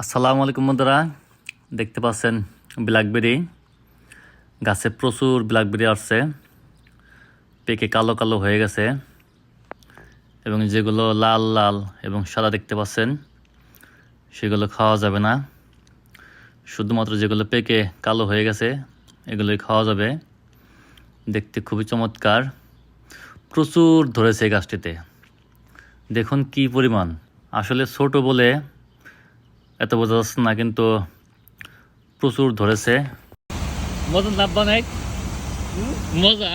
আসসালামু আলাইকুম বন্ধুরা, দেখতে পাচ্ছেন ব্ল্যাকবেরি গাছে প্রচুর ব্ল্যাকবেরি আসছে, পেকে কালো কালো হয়ে গেছে এবং যেগুলো লাল লাল এবং সাদা দেখতে পাচ্ছেন সেগুলো খাওয়া যাবে না। শুধুমাত্র যেগুলো পেকে কালো হয়ে গেছে এগুলোই খাওয়া যাবে। দেখতে খুবই চমৎকার, প্রচুর ধরেছে এই গাছটিতে। দেখুন কি পরিমাণ, আসলে ছোট বলে এত বোঝা যাচ্ছে না, কিন্তু প্রচুর ধরেছে। মজা না বানাই মজা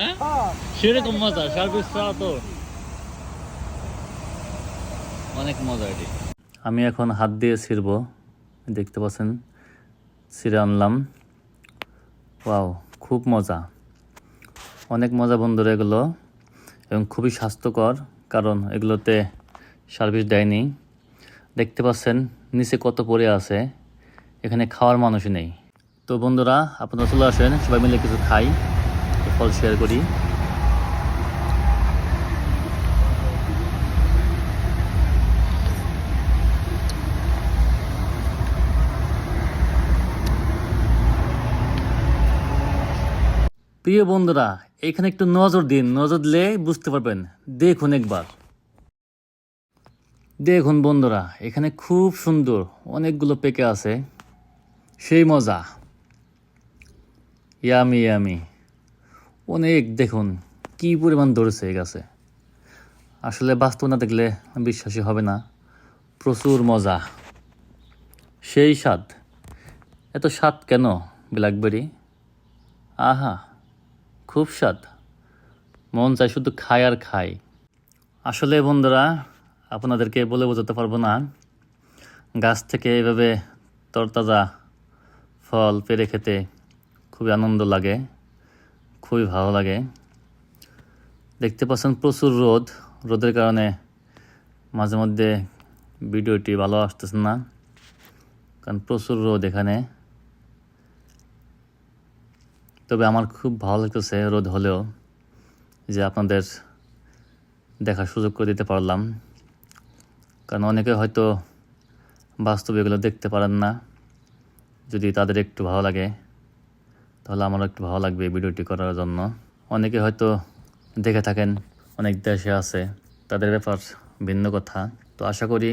সেরকম মজা, সার্ভিস ছাড়া তো অনেক মজা এটি। আমি এখন হাত দিয়ে ছিঁড়ব, দেখতে পাচ্ছেন ছিঁড়ে আনলাম। ওয়াও, খুব মজা, অনেক মজা বন্ধুরা এগুলো, এবং খুবই স্বাস্থ্যকর কারণ এগুলোতে সার্ভিস দেয়নি। দেখতে পাচ্ছেন নিচে কত পড়ে আছে, এখানে খাওয়ার মানুষই নেই। তো বন্ধুরা আপনারা চলে আসেন, সবাই মিলে কিছু খাই, ফল শেয়ার করি। প্রিয় বন্ধুরা, এখানে একটু নজর দিন, নজর দিলে বুঝতে পারবেন। দেখুন একবার, দেখুন বন্ধুরা, এখানে খুব সুন্দর অনেকগুলো পেকে আছে, সেই মজা, ইয়ামি ইয়ামি অনেক। দেখুন কি পরিমাণ ধরেছে এই গাছে, আসলে বাস্তব না দেখলে বিশ্বাসই হবে না। প্রচুর মজা, সেই স্বাদ। এত স্বাদ কেন ব্ল্যাকবেরি, আহা খুব স্বাদ, মন চাই শুধু খাই আর খাই। আসলে বন্ধুরা আপনাদেরকে বলে বোঝাতে পারবো না, গাছ থেকে এভাবে তরতাজা ফল পেড়ে খেতে খুবই আনন্দ লাগে, খুবই ভালো লাগে। দেখতে পাচ্ছেন প্রচুর রোদ, রোদের কারণে মাঝে মধ্যে ভিডিওটি ভালো আসতেছে না, কারণ প্রচুর রোদ এখানে। তবে আমার খুব ভালো লাগতেছে রোদ হলেও, যে আপনাদের দেখার সুযোগ করে দিতে পারলাম, কারণ অনেকে হয়তো বাস্তবে এগুলো দেখতে পারেন না। যদি তাদের একটু ভালো লাগে তাহলে আমারও একটু ভালো লাগবে ভিডিওটি করার জন্য। অনেকে হয়তো দেখে থাকেন, অনেক দেশে আছে, তাদের ব্যাপার ভিন্ন কথা। তো আশা করি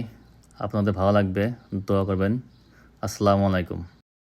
আপনাদের ভালো লাগবে, দোয়া করবেন। আসসালামু আলাইকুম।